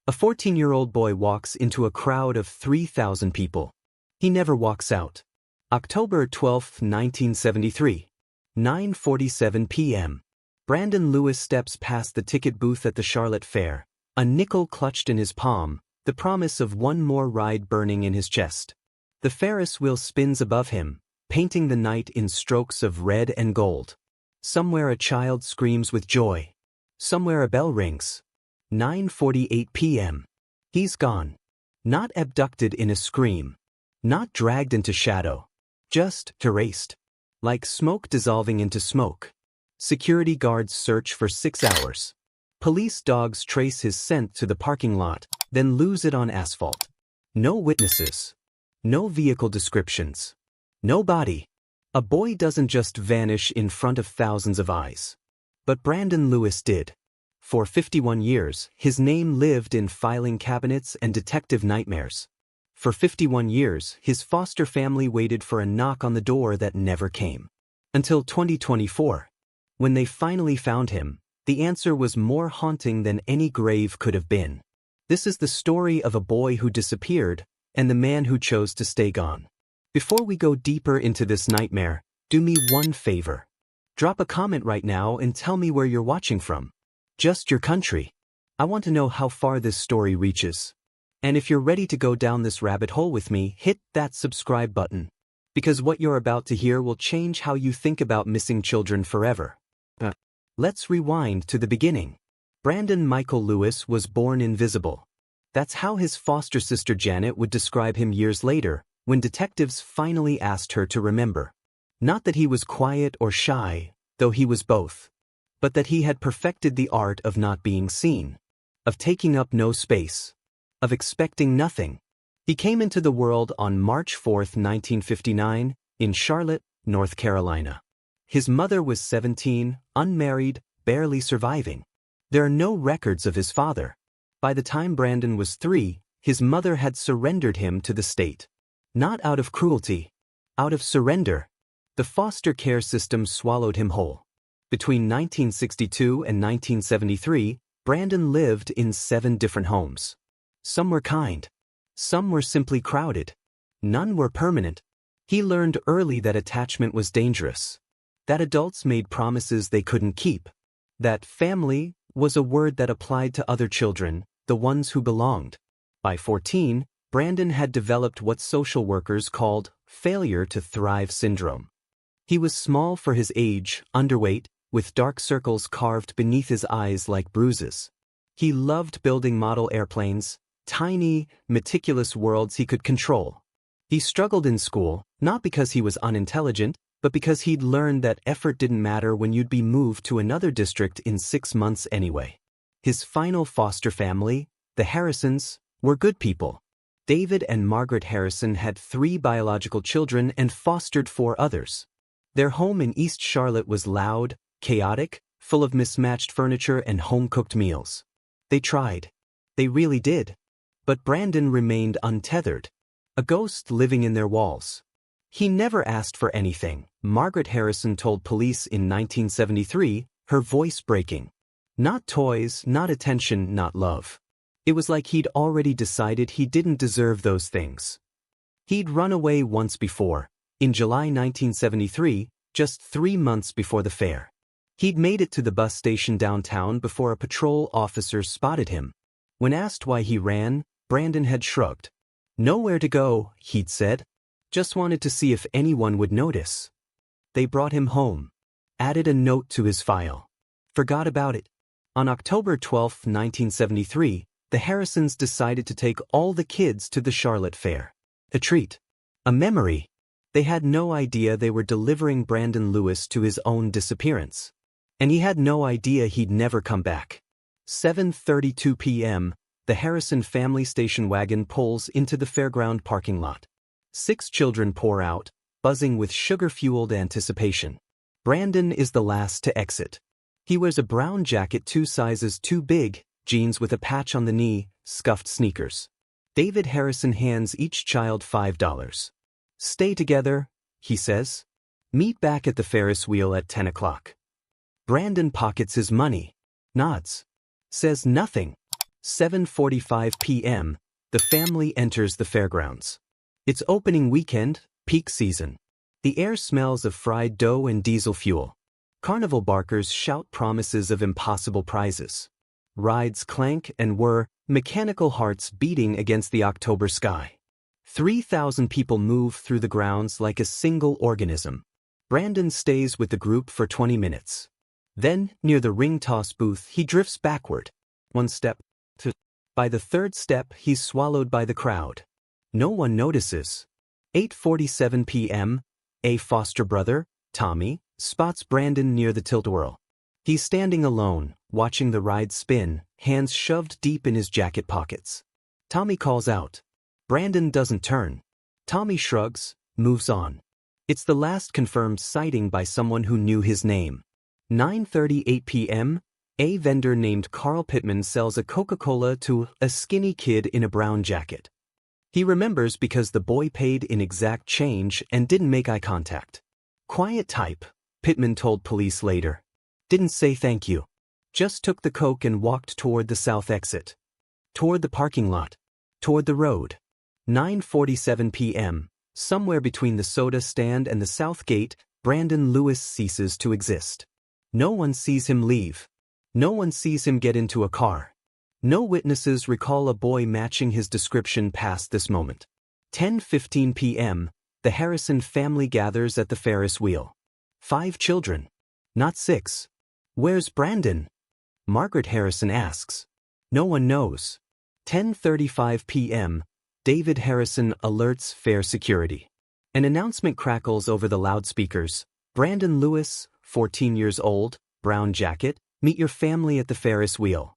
A 14-year-old boy walks into a crowd of 3,000 people. He never walks out. October 12, 1973. 9:47 p.m. Brandon Lewis steps past the ticket booth at the Charlotte Fair, a nickel clutched in his palm, the promise of one more ride burning in his chest. The Ferris wheel spins above him, painting the night in strokes of red and gold. Somewhere a child screams with joy. Somewhere a bell rings. 9:48 p.m. He's gone. Not abducted in a scream. Not dragged into shadow. Just erased. Like smoke dissolving into smoke. Security guards search for 6 hours. Police dogs trace his scent to the parking lot, then lose it on asphalt. No witnesses. No vehicle descriptions. No body. A boy doesn't just vanish in front of thousands of eyes. But Brandon Lewis did. For 51 years, his name lived in filing cabinets and detective nightmares. For 51 years, his foster family waited for a knock on the door that never came. Until 2024. When they finally found him, the answer was more haunting than any grave could have been. This is the story of a boy who disappeared, and the man who chose to stay gone. Before we go deeper into this nightmare, do me one favor. Drop a comment right now and tell me where you're watching from. Just your country. I want to know how far this story reaches. And if you're ready to go down this rabbit hole with me, hit that subscribe button. Because what you're about to hear will change how you think about missing children forever. Let's rewind to the beginning. Brandon Michael Lewis was born invisible. That's how his foster sister Janet would describe him years later, when detectives finally asked her to remember. Not that he was quiet or shy, though he was both. But that he had perfected the art of not being seen. Of taking up no space. Of expecting nothing. He came into the world on March 4, 1959, in Charlotte, North Carolina. His mother was 17, unmarried, barely surviving. There are no records of his father. By the time Brandon was 3, his mother had surrendered him to the state. Not out of cruelty. Out of surrender. The foster care system swallowed him whole. Between 1962 and 1973, Brandon lived in 7 different homes. Some were kind. Some were simply crowded. None were permanent. He learned early that attachment was dangerous. That adults made promises they couldn't keep. That family was a word that applied to other children, the ones who belonged. By 14, Brandon had developed what social workers called failure to thrive syndrome. He was small for his age, underweight, with dark circles carved beneath his eyes like bruises. He loved building model airplanes, tiny, meticulous worlds he could control. He struggled in school, not because he was unintelligent, but because he'd learned that effort didn't matter when you'd be moved to another district in 6 months anyway. His final foster family, the Harrisons, were good people. David and Margaret Harrison had 3 biological children and fostered 4 others. Their home in East Charlotte was loud, chaotic, full of mismatched furniture and home-cooked meals. They tried. They really did. But Brandon remained untethered. A ghost living in their walls. He never asked for anything, Margaret Harrison told police in 1973, her voice breaking. Not toys, not attention, not love. It was like he'd already decided he didn't deserve those things. He'd run away once before, in July 1973, just 3 months before the fair. He'd made it to the bus station downtown before a patrol officer spotted him. When asked why he ran, Brandon had shrugged. Nowhere to go, he'd said. Just wanted to see if anyone would notice. They brought him home. Added a note to his file. Forgot about it. On October 12, 1973, the Harrisons decided to take all the kids to the Charlotte Fair. A treat. A memory. They had no idea they were delivering Brandon Lewis to his own disappearance. And he had no idea he'd never come back. 7:32 p.m., the Harrison family station wagon pulls into the fairground parking lot. 6 children pour out, buzzing with sugar-fueled anticipation. Brandon is the last to exit. He wears a brown jacket 2 sizes too big, jeans with a patch on the knee, scuffed sneakers. David Harrison hands each child $5. Stay together, he says. Meet back at the Ferris wheel at 10 o'clock. Brandon pockets his money. Nods. Says nothing. 7:45 p.m., the family enters the fairgrounds. It's opening weekend, peak season. The air smells of fried dough and diesel fuel. Carnival barkers shout promises of impossible prizes. Rides clank and whir, mechanical hearts beating against the October sky. 3,000 people move through the grounds like a single organism. Brandon stays with the group for 20 minutes. Then, near the ring toss booth, he drifts backward. 1 step, 2. By the 3rd step, he's swallowed by the crowd. No one notices. 8:47 p.m., a foster brother, Tommy, spots Brandon near the Tilt-A-Whirl. He's standing alone, watching the ride spin, hands shoved deep in his jacket pockets. Tommy calls out. Brandon doesn't turn. Tommy shrugs, moves on. It's the last confirmed sighting by someone who knew his name. 9:38 p.m., a vendor named Carl Pittman sells a Coca-Cola to a skinny kid in a brown jacket. He remembers because the boy paid in exact change and didn't make eye contact. Quiet type, Pittman told police later. Didn't say thank you. Just took the Coke and walked toward the south exit. Toward the parking lot. Toward the road. 9:47 p.m., somewhere between the soda stand and the south gate, Brandon Lewis ceases to exist. No one sees him leave. No one sees him get into a car. No witnesses recall a boy matching his description past this moment. 10:15 p.m., the Harrison family gathers at the Ferris wheel. 5 children. Not 6. Where's Brandon? Margaret Harrison asks. No one knows. 10:35 p.m., David Harrison alerts fair security. An announcement crackles over the loudspeakers. Brandon Lewis, 14 years old, brown jacket, meet your family at the Ferris wheel.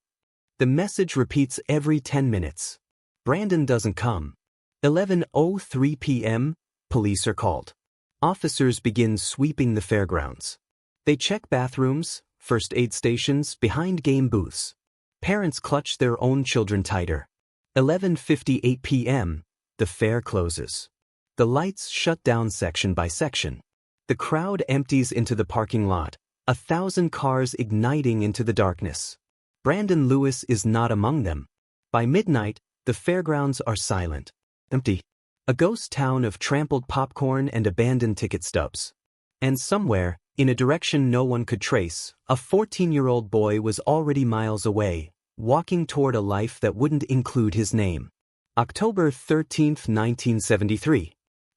The message repeats every 10 minutes. Brandon doesn't come. 11:03 p.m., police are called. Officers begin sweeping the fairgrounds. They check bathrooms, first aid stations, behind game booths. Parents clutch their own children tighter. 11:58 p.m., the fair closes. The lights shut down section by section. The crowd empties into the parking lot, 1,000 cars igniting into the darkness. Brandon Lewis is not among them. By midnight, the fairgrounds are silent. Empty. A ghost town of trampled popcorn and abandoned ticket stubs. And somewhere, in a direction no one could trace, a 14-year-old boy was already miles away, walking toward a life that wouldn't include his name. October 13, 1973.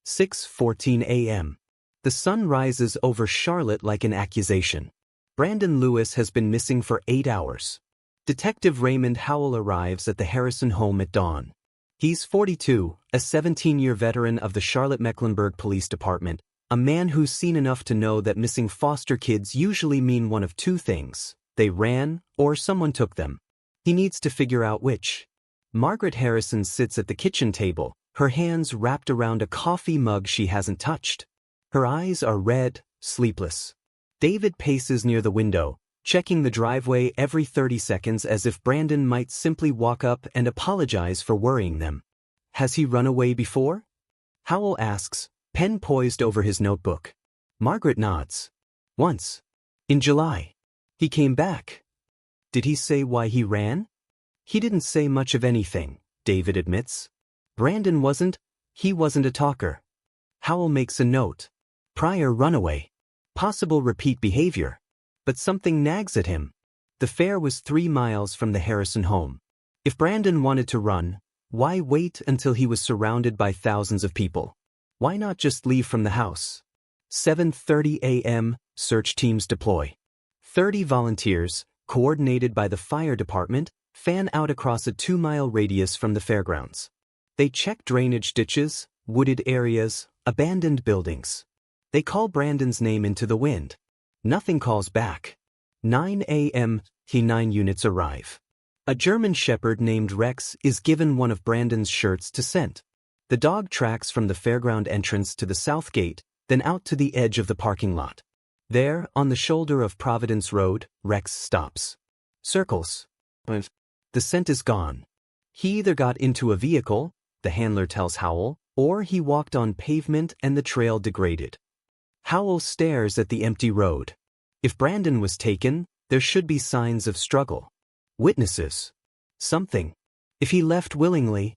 6:14 a.m. The sun rises over Charlotte like an accusation. Brandon Lewis has been missing for 8 hours. Detective Raymond Howell arrives at the Harrison home at dawn. He's 42, a 17-year veteran of the Charlotte-Mecklenburg Police Department, a man who's seen enough to know that missing foster kids usually mean one of 2 things: they ran, or someone took them. He needs to figure out which. Margaret Harrison sits at the kitchen table, her hands wrapped around a coffee mug she hasn't touched. Her eyes are red, sleepless. David paces near the window, checking the driveway every 30 seconds as if Brandon might simply walk up and apologize for worrying them. Has he run away before? Howell asks, pen poised over his notebook. Margaret nods. Once. In July. He came back. Did he say why he ran? He didn't say much of anything, David admits. Brandon wasn't. He wasn't a talker. Howell makes a note. Prior runaway. Possible repeat behavior. But something nags at him. The fair was 3 miles from the Harrison home. If Brandon wanted to run, why wait until he was surrounded by thousands of people? Why not just leave from the house? 7:30 a.m., search teams deploy. 30 volunteers, coordinated by the fire department, fan out across a 2-mile radius from the fairgrounds. They check drainage ditches, wooded areas, abandoned buildings. They call Brandon's name into the wind. Nothing calls back. 9 a.m., T9 units arrive. A German shepherd named Rex is given one of Brandon's shirts to scent. The dog tracks from the fairground entrance to the south gate, then out to the edge of the parking lot. There, on the shoulder of Providence Road, Rex stops. Circles. The scent is gone. He either got into a vehicle, the handler tells Howell, or he walked on pavement and the trail degraded. Howell stares at the empty road. If Brandon was taken, there should be signs of struggle. Witnesses. Something. If he left willingly.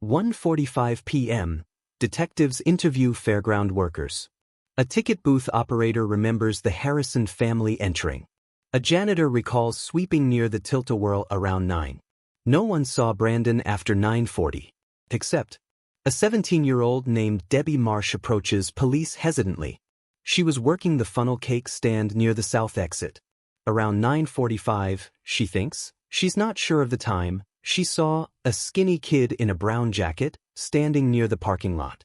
1:45 p.m. Detectives interview fairground workers. A ticket booth operator remembers the Harrison family entering. A janitor recalls sweeping near the Tilt-A-Whirl around 9. No one saw Brandon after 9:40. Except a 17-year-old named Debbie Marsh approaches police hesitantly. She was working the funnel cake stand near the south exit. Around 9:45, she thinks. She's not sure of the time. She saw a skinny kid in a brown jacket standing near the parking lot.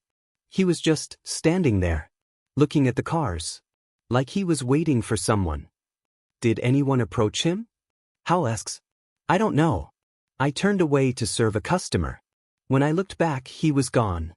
He was just standing there, looking at the cars, like he was waiting for someone. Did anyone approach him? Howell asks. I don't know. I turned away to serve a customer. When I looked back, he was gone.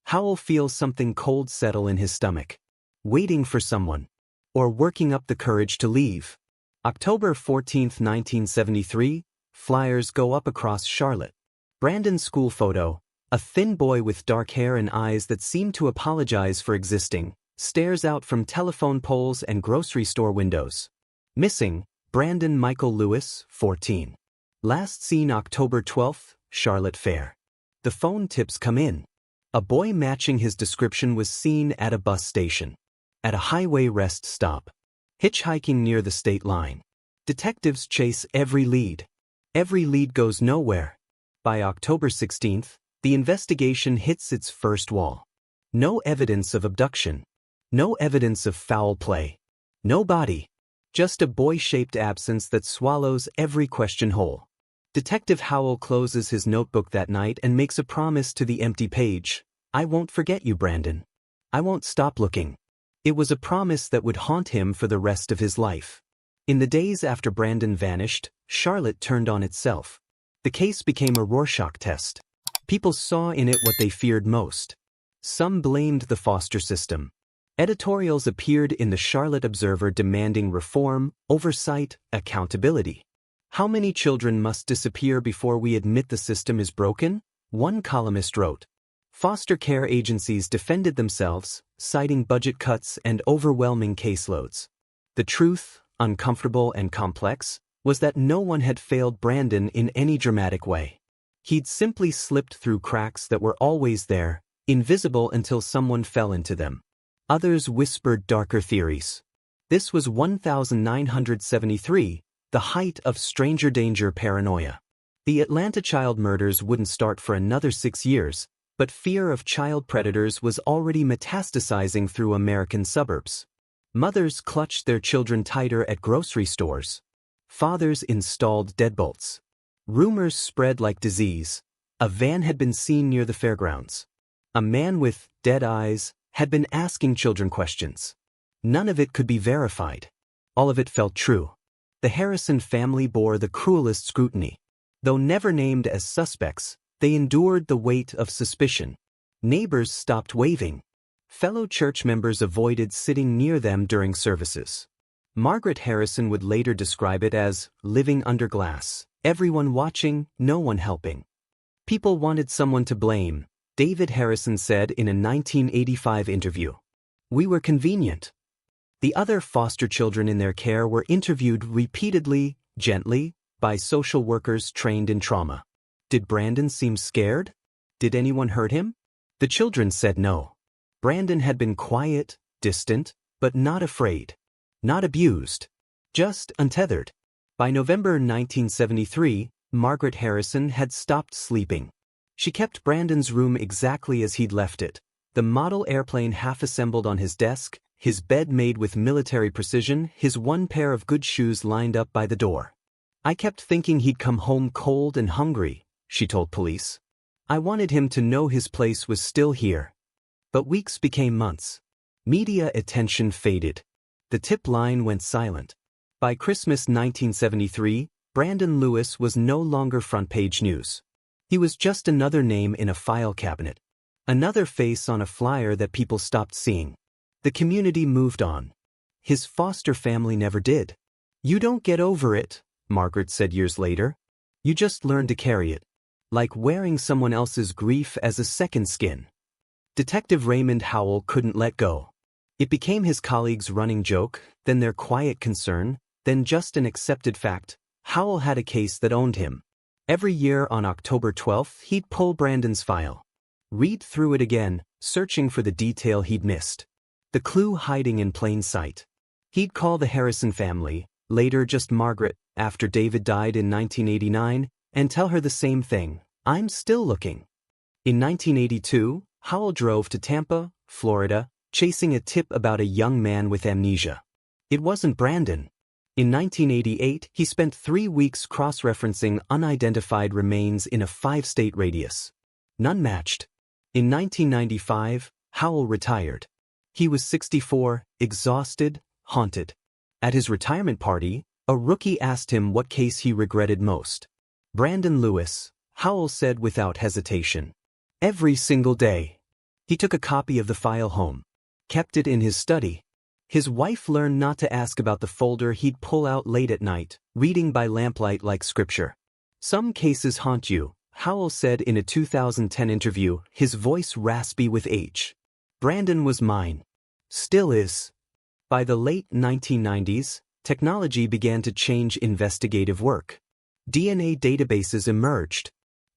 Howell feels something cold settle in his stomach. Waiting for someone. Or working up the courage to leave. October 14, 1973, flyers go up across Charlotte. Brandon's school photo, a thin boy with dark hair and eyes that seem to apologize for existing, stares out from telephone poles and grocery store windows. Missing, Brandon Michael Lewis, 14. Last seen October 12, Charlotte Fair. The phone tips come in. A boy matching his description was seen at a bus station. At a highway rest stop. Hitchhiking near the state line. Detectives chase every lead. Every lead goes nowhere. By October 16, the investigation hits its first wall. No evidence of abduction. No evidence of foul play. No body. Just a boy-shaped absence that swallows every question whole. Detective Howell closes his notebook that night and makes a promise to the empty page. I won't forget you, Brandon. I won't stop looking. It was a promise that would haunt him for the rest of his life. In the days after Brandon vanished, Charlotte turned on itself. The case became a Rorschach test. People saw in it what they feared most. Some blamed the foster system. Editorials appeared in the Charlotte Observer demanding reform, oversight, accountability. How many children must disappear before we admit the system is broken? One columnist wrote. Foster care agencies defended themselves, citing budget cuts and overwhelming caseloads. The truth, uncomfortable and complex, was that no one had failed Brandon in any dramatic way. He'd simply slipped through cracks that were always there, invisible until someone fell into them. Others whispered darker theories. This was 1973, the height of stranger danger paranoia. The Atlanta child murders wouldn't start for another 6 years, but fear of child predators was already metastasizing through American suburbs. Mothers clutched their children tighter at grocery stores. Fathers installed deadbolts. Rumors spread like disease. A van had been seen near the fairgrounds. A man with dead eyes had been asking children questions. None of it could be verified. All of it felt true. The Harrison family bore the cruelest scrutiny. Though never named as suspects, they endured the weight of suspicion. Neighbors stopped waving. Fellow church members avoided sitting near them during services. Margaret Harrison would later describe it as living under glass, everyone watching, no one helping. People wanted someone to blame, David Harrison said in a 1985 interview. We were convenient. The other foster children in their care were interviewed repeatedly, gently, by social workers trained in trauma. Did Brandon seem scared? Did anyone hurt him? The children said no. Brandon had been quiet, distant, but not afraid. Not abused. Just untethered. By November 1973, Margaret Harrison had stopped sleeping. She kept Brandon's room exactly as he'd left it. The model airplane half-assembled on his desk, his bed made with military precision, his one pair of good shoes lined up by the door. I kept thinking he'd come home cold and hungry, she told police. I wanted him to know his place was still here. But weeks became months. Media attention faded. The tip line went silent. By Christmas 1973, Brandon Lewis was no longer front-page news. He was just another name in a file cabinet. Another face on a flyer that people stopped seeing. The community moved on. His foster family never did. You don't get over it, Margaret said years later. You just learn to carry it. Like wearing someone else's grief as a second skin. Detective Raymond Howell couldn't let go. It became his colleagues' running joke, then their quiet concern, then just an accepted fact. Howell had a case that owned him. Every year on October 12th, he'd pull Brandon's file. Read through it again, searching for the detail he'd missed. The clue hiding in plain sight. He'd call the Harrison family, later just Margaret, after David died in 1989, and tell her the same thing: "I'm still looking." In 1982, Howell drove to Tampa, Florida, chasing a tip about a young man with amnesia. It wasn't Brandon. In 1988, he spent 3 weeks cross-referencing unidentified remains in a 5-state radius. None matched. In 1995, Howell retired. He was 64, exhausted, haunted. At his retirement party, a rookie asked him what case he regretted most. "Brandon Lewis," Howell said without hesitation. "Every single day." He took a copy of the file home. Kept it in his study. His wife learned not to ask about the folder he'd pull out late at night, reading by lamplight like scripture. "Some cases haunt you," Howell said in a 2010 interview, his voice raspy with age. "Brandon was mine. Still is." By the late 1990s, technology began to change investigative work. DNA databases emerged.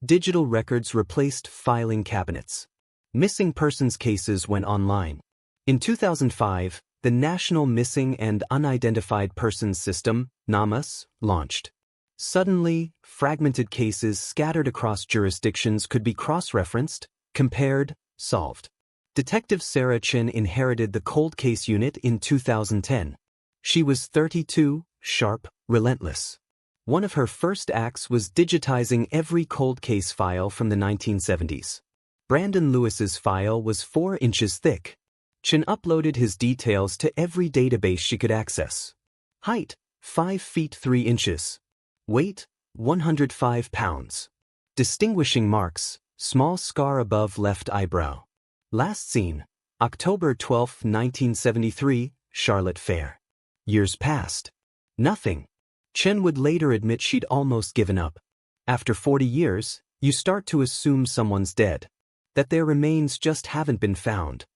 Digital records replaced filing cabinets. Missing persons cases went online. In 2005, the National Missing and Unidentified Persons System, NAMUS, launched. Suddenly, fragmented cases scattered across jurisdictions could be cross-referenced, compared, solved. Detective Sarah Chin inherited the cold case unit in 2010. She was 32, sharp, relentless. One of her first acts was digitizing every cold case file from the 1970s. Brandon Lewis's file was 4 inches thick. Chin uploaded his details to every database she could access. Height, 5 feet 3 inches. Weight, 105 pounds. Distinguishing marks, small scar above left eyebrow. Last seen, October 12, 1973, Charlotte Fair. Years passed. Nothing. Chen would later admit she'd almost given up. After 40 years, you start to assume someone's dead. That their remains just haven't been found.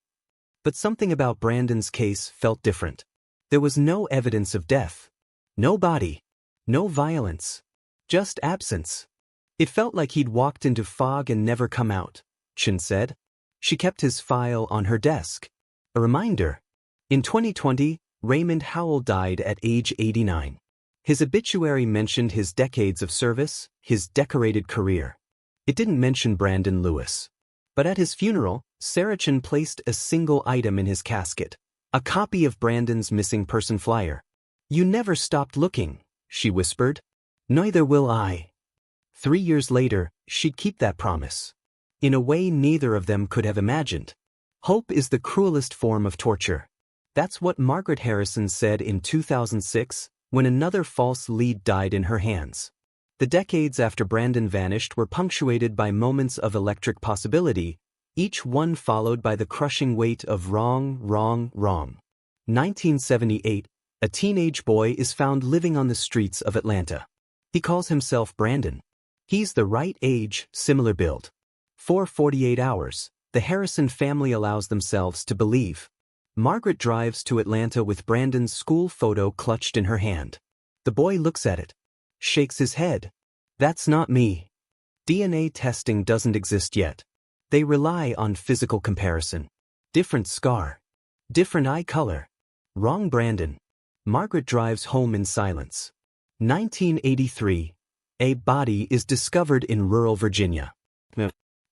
But something about Brandon's case felt different. There was no evidence of death. No body. No violence. Just absence. It felt like he'd walked into fog and never come out, Chin said. She kept his file on her desk. A reminder. In 2020, Raymond Howell died at age 89. His obituary mentioned his decades of service, his decorated career. It didn't mention Brandon Lewis. But at his funeral, Sarah Chin placed a single item in his casket. A copy of Brandon's missing person flyer. "You never stopped looking," she whispered. "Neither will I." 3 years later, she'd keep that promise. In a way neither of them could have imagined. Hope is the cruelest form of torture. That's what Margaret Harrison said in 2006, when another false lead died in her hands. The decades after Brandon vanished were punctuated by moments of electric possibility, each one followed by the crushing weight of wrong, wrong, wrong. 1978, a teenage boy is found living on the streets of Atlanta. He calls himself Brandon. He's the right age, similar build. For 48 hours, the Harrison family allows themselves to believe. Margaret drives to Atlanta with Brandon's school photo clutched in her hand. The boy looks at it. Shakes his head. "That's not me." DNA testing doesn't exist yet. They rely on physical comparison. Different scar. Different eye color. Wrong Brandon. Margaret drives home in silence. 1983. A body is discovered in rural Virginia.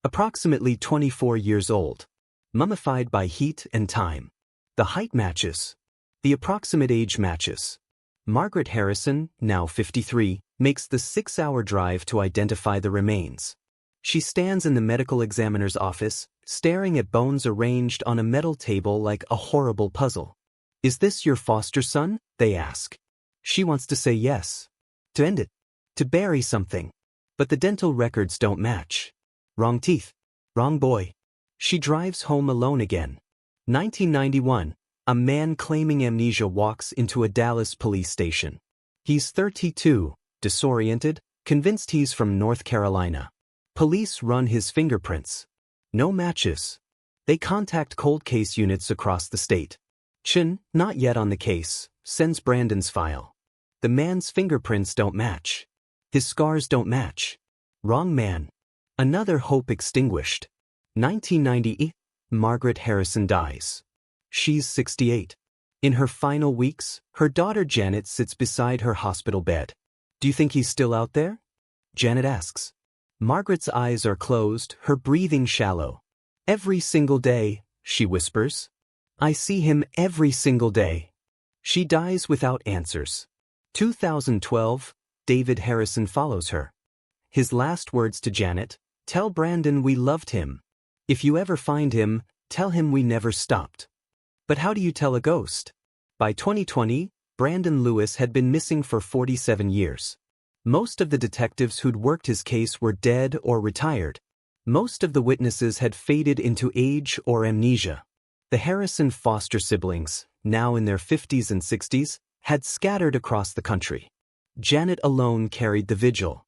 Approximately 24 years old. Mummified by heat and time. The height matches. The approximate age matches. Margaret Harrison, now 53, makes the 6-hour drive to identify the remains. She stands in the medical examiner's office, staring at bones arranged on a metal table like a horrible puzzle. "Is this your foster son?" they ask. She wants to say yes. To end it. To bury something. But the dental records don't match. Wrong teeth. Wrong boy. She drives home alone again. 1991. A man claiming amnesia walks into a Dallas police station. He's 32, disoriented, convinced he's from North Carolina. Police run his fingerprints. No matches. They contact cold case units across the state. Chin, not yet on the case, sends Brandon's file. The man's fingerprints don't match. His scars don't match. Wrong man. Another hope extinguished. 1990, Margaret Harrison dies. She's 68. In her final weeks, her daughter Janet sits beside her hospital bed. Do you think he's still out there? Janet asks. Margaret's eyes are closed, her breathing shallow. Every single day, she whispers. I see him every single day. She dies without answers. 2012, David Harrison follows her. His last words to Janet, tell Brandon we loved him. If you ever find him, tell him we never stopped. But how do you tell a ghost? By 2020, Brandon Lewis had been missing for 47 years. Most of the detectives who'd worked his case were dead or retired. Most of the witnesses had faded into age or amnesia. The Harrison foster siblings, now in their 50s and 60s, had scattered across the country. Janet alone carried the vigil.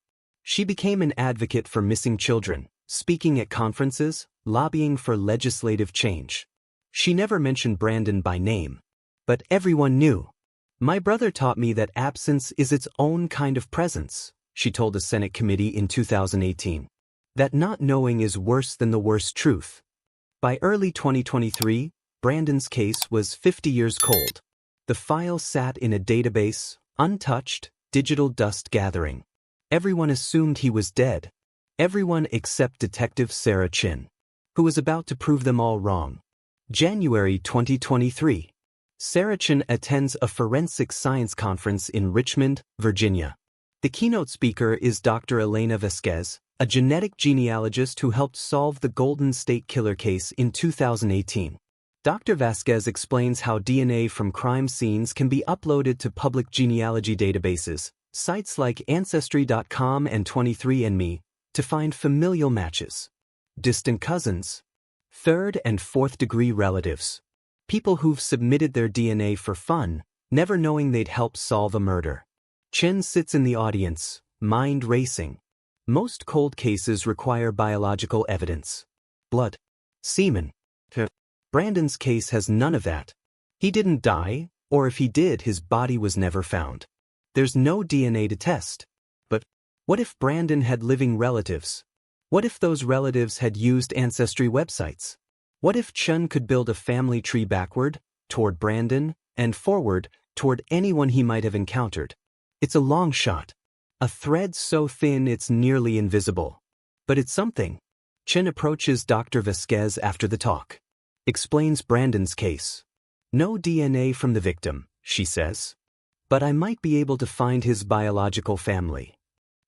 She became an advocate for missing children, speaking at conferences, lobbying for legislative change. She never mentioned Brandon by name. But everyone knew. My brother taught me that absence is its own kind of presence, she told a Senate committee in 2018. That not knowing is worse than the worst truth. By early 2023, Brandon's case was 50 years cold. The file sat in a database, untouched, digital dust gathering. Everyone assumed he was dead. Everyone except Detective Sarah Chin, who was about to prove them all wrong. January 2023. Sarah Chin attends a forensic science conference in Richmond, Virginia. The keynote speaker is Dr. Elena Vasquez, a genetic genealogist who helped solve the Golden State Killer case in 2018. Dr. Vasquez explains how DNA from crime scenes can be uploaded to public genealogy databases, sites like Ancestry.com and 23andMe, to find familial matches. Distant cousins. Third and fourth degree relatives. People who've submitted their DNA for fun, never knowing they'd help solve a murder. Chen sits in the audience, mind racing. Most cold cases require biological evidence. Blood. Semen. Brandon's case has none of that. He didn't die, or if he did, his body was never found. There's no DNA to test. But what if Brandon had living relatives? What if those relatives had used ancestry websites? What if Chen could build a family tree backward, toward Brandon, and forward, toward anyone he might have encountered? It's a long shot. A thread so thin it's nearly invisible. But it's something. Chen approaches Dr. Vasquez after the talk. Explains Brandon's case. No DNA from the victim, she says. But I might be able to find his biological family.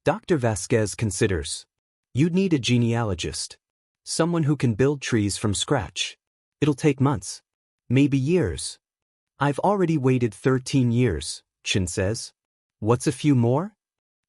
Dr. Vasquez considers. You'd need a genealogist. Someone who can build trees from scratch. It'll take months. Maybe years. I've already waited 13 years, Chen says. What's a few more?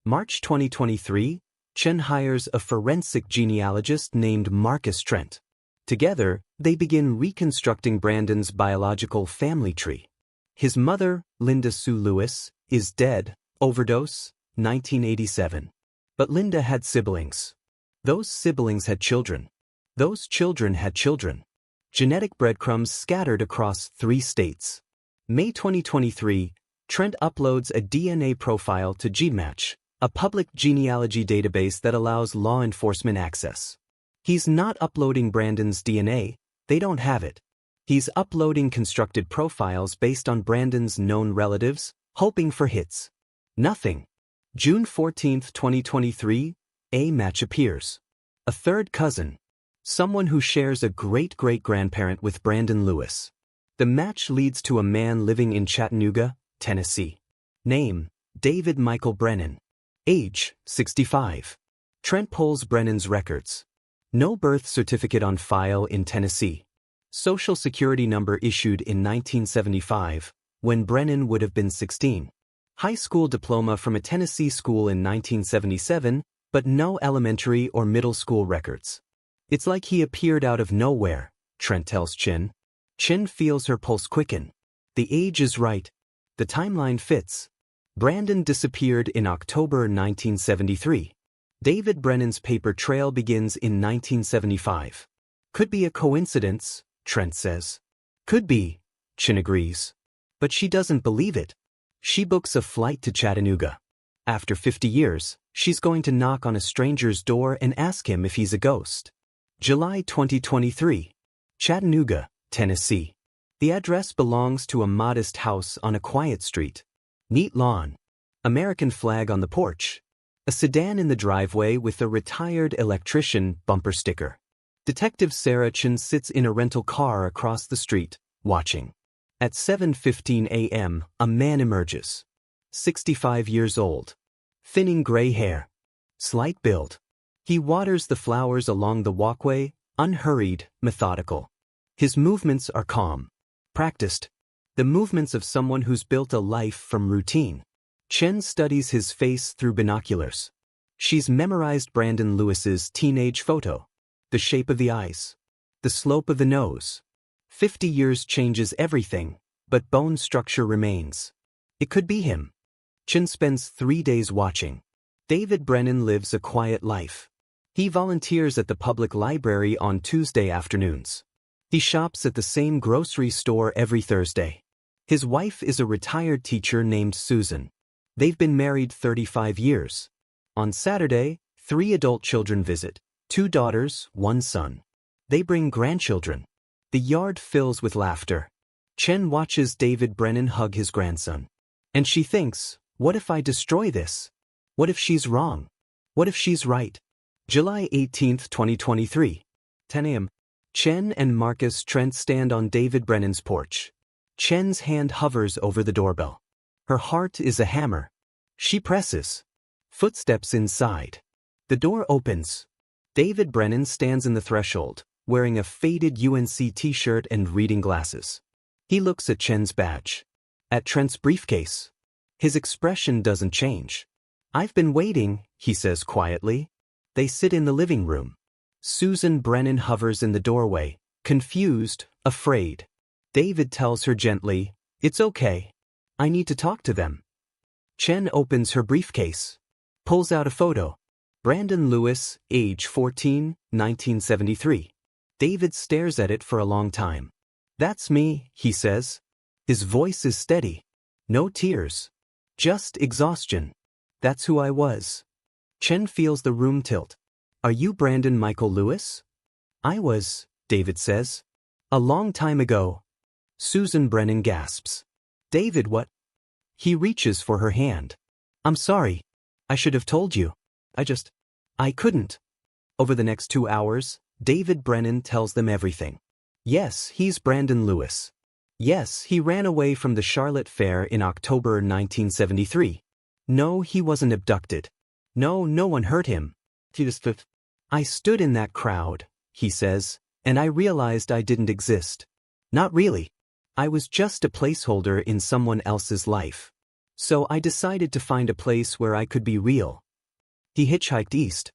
March 2023, Chen hires a forensic genealogist named Marcus Trent. Together, they begin reconstructing Brandon's biological family tree. His mother, Linda Sue Lewis, is dead, overdose, 1987. But Linda had siblings. Those siblings had children. Those children had children. Genetic breadcrumbs scattered across 3 states. May 2023, Trent uploads a DNA profile to GeneMatch, a public genealogy database that allows law enforcement access. He's not uploading Brandon's DNA, they don't have it. He's uploading constructed profiles based on Brandon's known relatives, hoping for hits. Nothing. June 14, 2023, a match appears. A third cousin. Someone who shares a great-great-grandparent with Brandon Lewis. The match leads to a man living in Chattanooga, Tennessee. Name, David Michael Brennan. Age, 65. Trent pulls Brennan's records. No birth certificate on file in Tennessee. Social Security number issued in 1975, when Brennan would have been 16. High school diploma from a Tennessee school in 1977, but no elementary or middle school records. It's like he appeared out of nowhere, Trent tells Chin. Chin feels her pulse quicken. The age is right. The timeline fits. Brandon disappeared in October 1973. David Brennan's paper trail begins in 1975. Could be a coincidence, Trent says. Could be, Chin agrees. But she doesn't believe it. She books a flight to Chattanooga. After 50 years, she's going to knock on a stranger's door and ask him if he's a ghost. July 2023. Chattanooga, Tennessee. The address belongs to a modest house on a quiet street. Neat lawn. American flag on the porch. A sedan in the driveway with a retired electrician bumper sticker. Detective Sarah Chen sits in a rental car across the street, watching. At 7:15 a.m., a man emerges. 65 years old. Thinning gray hair. Slight build. He waters the flowers along the walkway, unhurried, methodical. His movements are calm. Practiced. The movements of someone who's built a life from routine. Chen studies his face through binoculars. She's memorized Brandon Lewis's teenage photo. The shape of the eyes. The slope of the nose. 50 years changes everything, but bone structure remains. It could be him. Chen spends 3 days watching. David Brennan lives a quiet life. He volunteers at the public library on Tuesday afternoons. He shops at the same grocery store every Thursday. His wife is a retired teacher named Susan. They've been married 35 years. On Saturday, 3 adult children visit, 2 daughters, 1 son. They bring grandchildren. The yard fills with laughter. Chen watches David Brennan hug his grandson. And she thinks, what if I destroy this? What if she's wrong? What if she's right? July 18, 2023. 10 a.m. Chen and Marcus Trent stand on David Brennan's porch. Chen's hand hovers over the doorbell. Her heart is a hammer. She presses. Footsteps inside. The door opens. David Brennan stands in the threshold, wearing a faded UNC t-shirt and reading glasses. He looks at Chen's badge. At Trent's briefcase. His expression doesn't change. I've been waiting, he says quietly. They sit in the living room. Susan Brennan hovers in the doorway, confused, afraid. David tells her gently, it's okay. I need to talk to them. Chen opens her briefcase. Pulls out a photo. Brandon Lewis, age 14, 1973. David stares at it for a long time. That's me, he says. His voice is steady. No tears. Just exhaustion. That's who I was. Chen feels the room tilt. Are you Brandon Michael Lewis? I was, David says. A long time ago. Susan Brennan gasps. David, what? He reaches for her hand. I'm sorry. I should have told you. I couldn't. Over the next 2 hours, David Brennan tells them everything. Yes, he's Brandon Lewis. Yes, he ran away from the Charlotte Fair in October 1973. No, he wasn't abducted. No, no one hurt him. I stood in that crowd, he says, and I realized I didn't exist. Not really. I was just a placeholder in someone else's life. So I decided to find a place where I could be real. He hitchhiked east.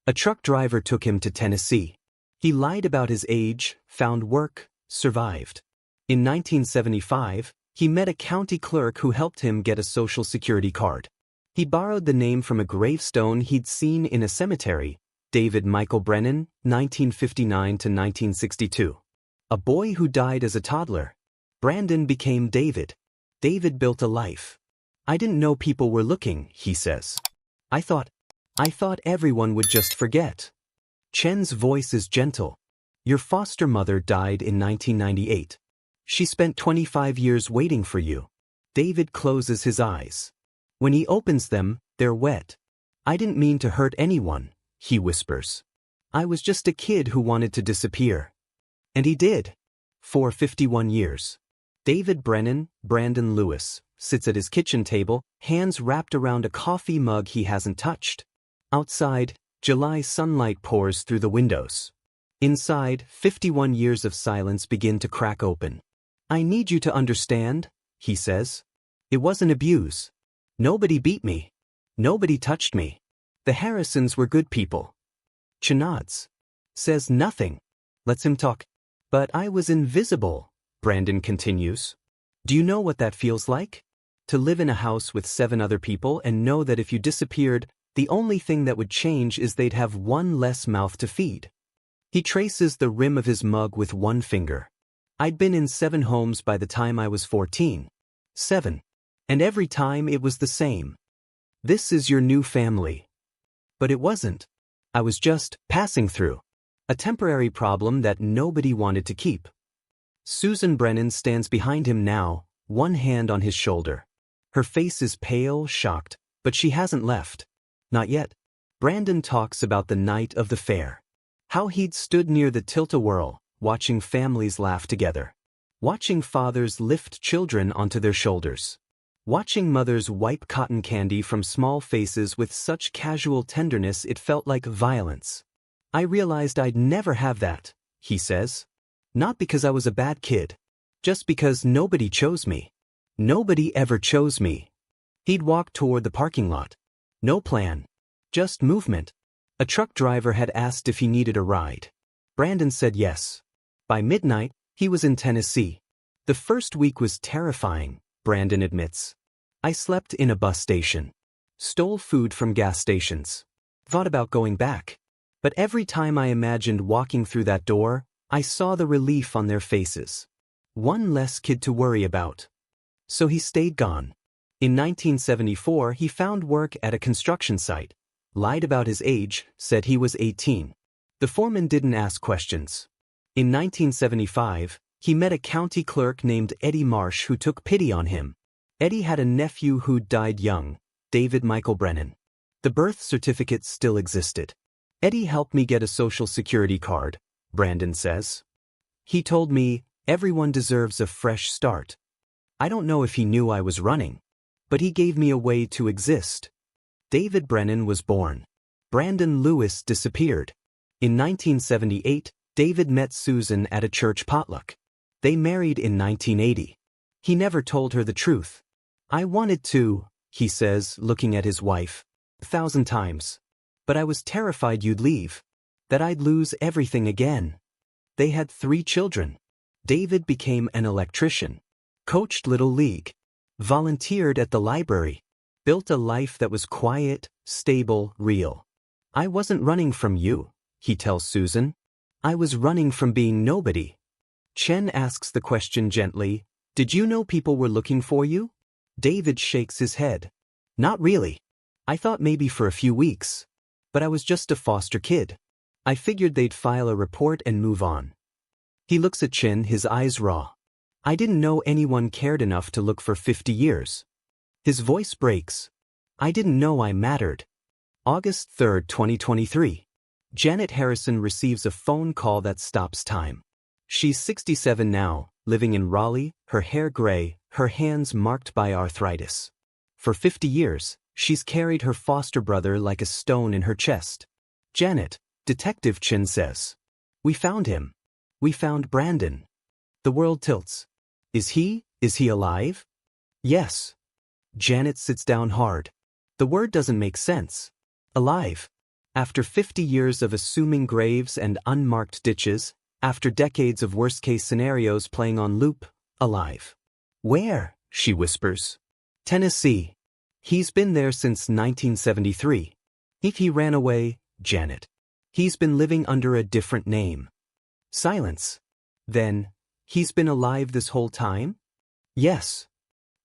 A truck driver took him to Tennessee. He lied about his age, found work, survived. In 1975, he met a county clerk who helped him get a Social Security card. He borrowed the name from a gravestone he'd seen in a cemetery, David Michael Brennan, 1959 to 1962. A boy who died as a toddler. Brandon became David. David built a life. I didn't know people were looking, he says. I thought everyone would just forget. Chen's voice is gentle. Your foster mother died in 1998. She spent 25 years waiting for you. David closes his eyes. When he opens them, they're wet. I didn't mean to hurt anyone, he whispers. I was just a kid who wanted to disappear. And he did. For 51 years. David Brennan, Brandon Lewis, sits at his kitchen table, hands wrapped around a coffee mug he hasn't touched. Outside, July sunlight pours through the windows. Inside, 51 years of silence begin to crack open. I need you to understand, he says. It wasn't abuse. Nobody beat me. Nobody touched me. The Harrisons were good people. Chen nods. Says nothing. Lets him talk. But I was invisible, Brandon continues. Do you know what that feels like? To live in a house with 7 other people and know that if you disappeared, the only thing that would change is they'd have 1 less mouth to feed. He traces the rim of his mug with 1 finger. I'd been in 7 homes by the time I was 14. 7. And every time it was the same. This is your new family. But it wasn't. I was just passing through. A temporary problem that nobody wanted to keep. Susan Brennan stands behind him now, one hand on his shoulder. Her face is pale, shocked, but she hasn't left. Not yet. Brandon talks about the night of the fair. How he'd stood near the Tilt-A-Whirl, watching families laugh together. Watching fathers lift children onto their shoulders. Watching mothers wipe cotton candy from small faces with such casual tenderness it felt like violence. I realized I'd never have that, he says. Not because I was a bad kid. Just because nobody chose me. Nobody ever chose me. He'd walked toward the parking lot. No plan. Just movement. A truck driver had asked if he needed a ride. Brandon said yes. By midnight, he was in Tennessee. The first week was terrifying, Brandon admits. I slept in a bus station. Stole food from gas stations. Thought about going back. But every time I imagined walking through that door, I saw the relief on their faces. One less kid to worry about. So he stayed gone. In 1974, he found work at a construction site. Lied about his age, said he was 18. The foreman didn't ask questions. In 1975, he met a county clerk named Eddie Marsh who took pity on him. Eddie had a nephew who died young, David Michael Brennan. The birth certificate still existed. Eddie helped me get a social security card, Brandon says. He told me, everyone deserves a fresh start. I don't know if he knew I was running, but he gave me a way to exist. David Brennan was born. Brandon Lewis disappeared. In 1978, David met Susan at a church potluck. They married in 1980. He never told her the truth. I wanted to, he says, looking at his wife, 1,000 times. But I was terrified you'd leave. That I'd lose everything again. They had 3 children. David became an electrician. Coached Little League. Volunteered at the library. Built a life that was quiet, stable, real. I wasn't running from you, he tells Susan. I was running from being nobody. Chen asks the question gently, did you know people were looking for you? David shakes his head. Not really. I thought maybe for a few weeks. But I was just a foster kid. I figured they'd file a report and move on. He looks at Chen, his eyes raw. I didn't know anyone cared enough to look for 50 years. His voice breaks. I didn't know I mattered. August 3, 2023. Janet Harrison receives a phone call that stops time. She's 67 now, living in Raleigh, her hair gray, her hands marked by arthritis. For 50 years, she's carried her foster brother like a stone in her chest. Janet, Detective Chen says. We found him. We found Brandon. The world tilts. Is he alive? Yes. Janet sits down hard. The word doesn't make sense. Alive. After 50 years of assuming graves and unmarked ditches, after decades of worst-case scenarios playing on loop, alive. Where? She whispers. Tennessee. He's been there since 1973. If he ran away, Janet. He's been living under a different name. Silence. Then, he's been alive this whole time? Yes.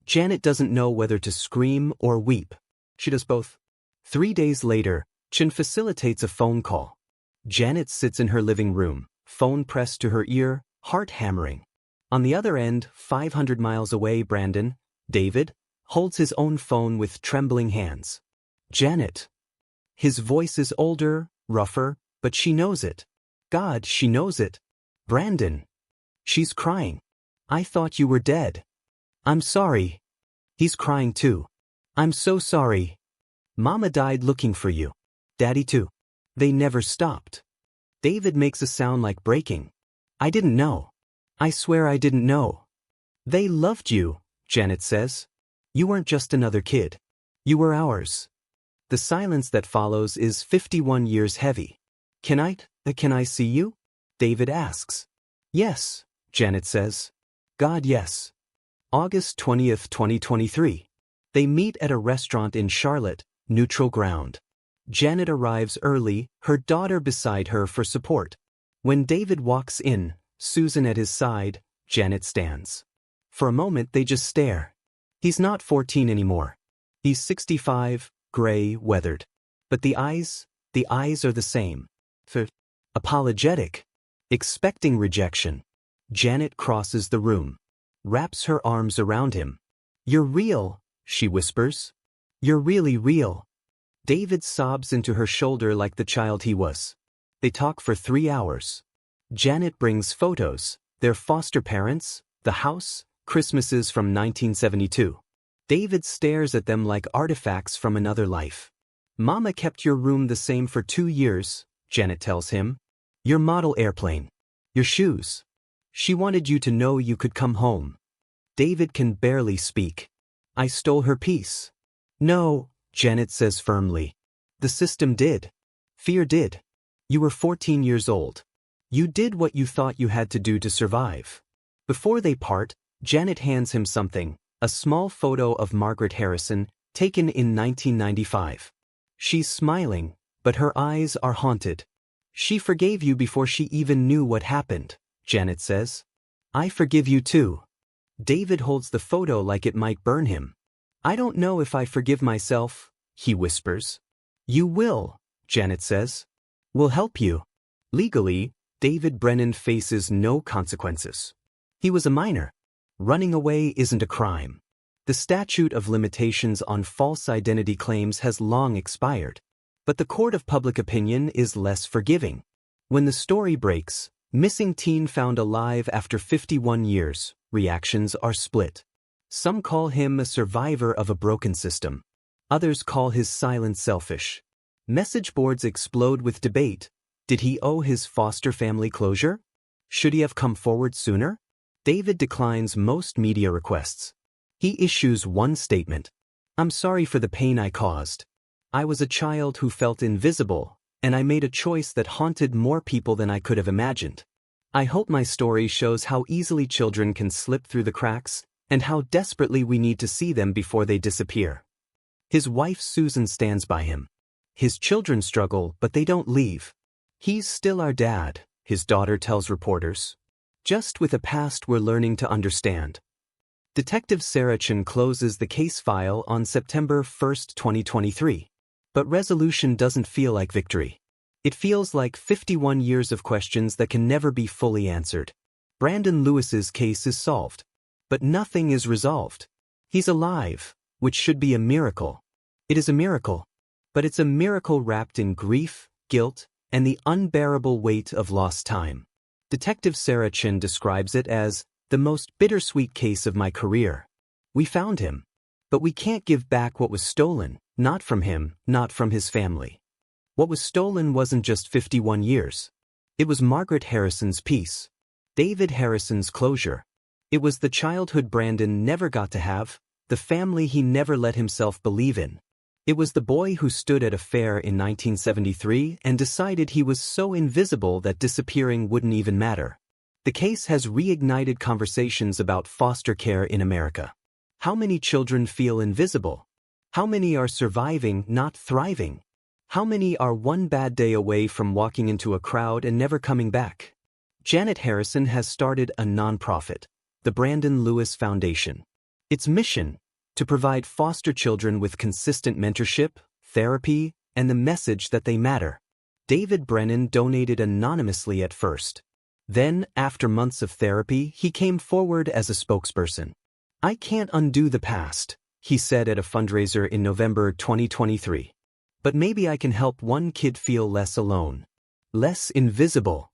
Janet doesn't know whether to scream or weep. She does both. 3 days later, Chen facilitates a phone call. Janet sits in her living room, phone pressed to her ear, heart hammering. On the other end, 500 miles away, Brandon, David, holds his own phone with trembling hands. Janet. His voice is older, rougher, but she knows it. God, she knows it. Brandon. She's crying. I thought you were dead. I'm sorry. He's crying too. I'm so sorry. Mama died looking for you. Daddy too. They never stopped. David makes a sound like breaking. I didn't know. I swear I didn't know. They loved you, Janet says. You weren't just another kid. You were ours. The silence that follows is 51 years heavy. Can I see you? David asks. Yes, Janet says. God, yes. August 20th, 2023. They meet at a restaurant in Charlotte, neutral ground. Janet arrives early, her daughter beside her for support. When David walks in, Susan at his side, Janet stands. For a moment they just stare. He's not 14 anymore. He's 65, gray, weathered. But the eyes are the same. Apologetic. Expecting rejection. Janet crosses the room. Wraps her arms around him. "You're real," she whispers. "You're really real." David sobs into her shoulder like the child he was. They talk for 3 hours. Janet brings photos, their foster parents, the house, Christmases from 1972. David stares at them like artifacts from another life. "Mama kept your room the same for 2 years, Janet tells him. "Your model airplane. Your shoes. She wanted you to know you could come home." David can barely speak. "I stole her peace." "No," Janet says firmly. "The system did. Fear did. You were 14 years old. You did what you thought you had to do to survive." Before they part, Janet hands him something, a small photo of Margaret Harrison, taken in 1995. She's smiling, but her eyes are haunted. "She forgave you before she even knew what happened," Janet says. "I forgive you too." David holds the photo like it might burn him. "I don't know if I forgive myself," he whispers. "You will," Janet says. "We'll help you." Legally, David Brennan faces no consequences. He was a minor. Running away isn't a crime. The statute of limitations on false identity claims has long expired. But the court of public opinion is less forgiving. When the story breaks, missing teen found alive after 51 years, reactions are split. Some call him a survivor of a broken system. Others call his silence selfish. Message boards explode with debate. Did he owe his foster family closure? Should he have come forward sooner? David declines most media requests. He issues one statement. "I'm sorry for the pain I caused. I was a child who felt invisible, and I made a choice that haunted more people than I could have imagined. I hope my story shows how easily children can slip through the cracks and how desperately we need to see them before they disappear." His wife Susan stands by him. His children struggle, but they don't leave. "He's still our dad," his daughter tells reporters. "Just with a past we're learning to understand." Detective Sarah Chen closes the case file on September 1, 2023. But resolution doesn't feel like victory. It feels like 51 years of questions that can never be fully answered. Brandon Lewis's case is solved. But nothing is resolved. He's alive, which should be a miracle. It is a miracle. But it's a miracle wrapped in grief, guilt, and the unbearable weight of lost time. Detective Sarah Chen describes it as the most bittersweet case of my career. We found him. But we can't give back what was stolen, not from him, not from his family. What was stolen wasn't just 51 years. It was Margaret Harrison's peace. David Harrison's closure. It was the childhood Brandon never got to have, the family he never let himself believe in. It was the boy who stood at a fair in 1973 and decided he was so invisible that disappearing wouldn't even matter. The case has reignited conversations about foster care in America. How many children feel invisible? How many are surviving, not thriving? How many are one bad day away from walking into a crowd and never coming back? Janet Harrison has started a nonprofit, the Brandon Lewis Foundation. Its mission: to provide foster children with consistent mentorship, therapy, and the message that they matter. David Brennan donated anonymously at first. Then, after months of therapy, he came forward as a spokesperson. "I can't undo the past," he said at a fundraiser in November 2023. "But maybe I can help one kid feel less alone. Less invisible."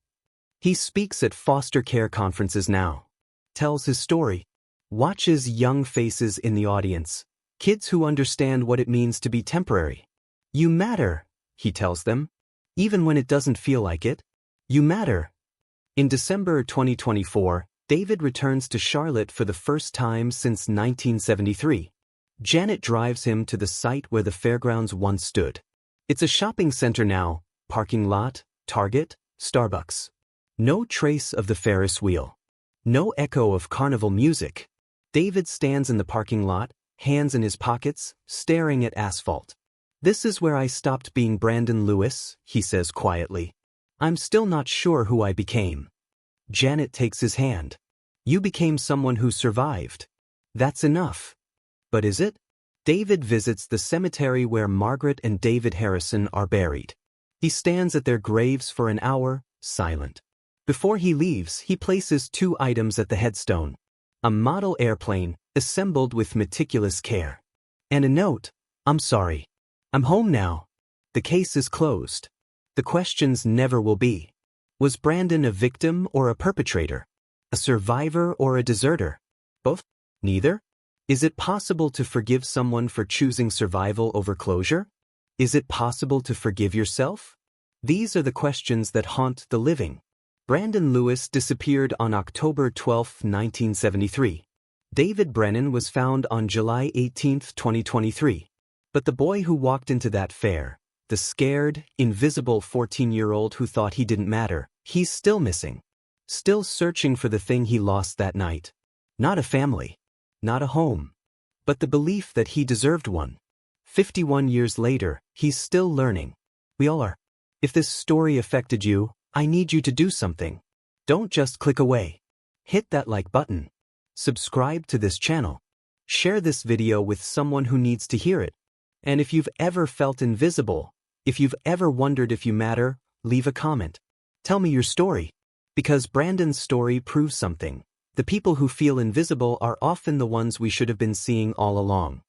He speaks at foster care conferences now. Tells his story. Watches young faces in the audience. Kids who understand what it means to be temporary. "You matter," he tells them. "Even when it doesn't feel like it. You matter." In December 2024, David returns to Charlotte for the first time since 1973. Janet drives him to the site where the fairgrounds once stood. It's a shopping center now, parking lot, Target, Starbucks. No trace of the Ferris wheel. No echo of carnival music. David stands in the parking lot, hands in his pockets, staring at asphalt. "This is where I stopped being Brandon Lewis," he says quietly. "I'm still not sure who I became." Janet takes his hand. "You became someone who survived. That's enough." "But is it?" David visits the cemetery where Margaret and David Harrison are buried. He stands at their graves for an hour, silent. Before he leaves, he places 2 items at the headstone: a model airplane, assembled with meticulous care, and a note: "I'm sorry. I'm home now." The case is closed. The questions never will be: was Brandon a victim or a perpetrator? A survivor or a deserter? Both? Neither? Is it possible to forgive someone for choosing survival over closure? Is it possible to forgive yourself? These are the questions that haunt the living. Brandon Lewis disappeared on October 12, 1973. David Brennan was found on July 18, 2023. But the boy who walked into that fair, the scared, invisible 14-year-old who thought he didn't matter, he's still missing. Still searching for the thing he lost that night. Not a family. Not a home. But the belief that he deserved one. 51 years later, he's still learning. We all are. If this story affected you, I need you to do something. Don't just click away. Hit that like button. Subscribe to this channel. Share this video with someone who needs to hear it. And if you've ever felt invisible, if you've ever wondered if you matter, leave a comment. Tell me your story. Because Brandon's story proves something. The people who feel invisible are often the ones we should have been seeing all along.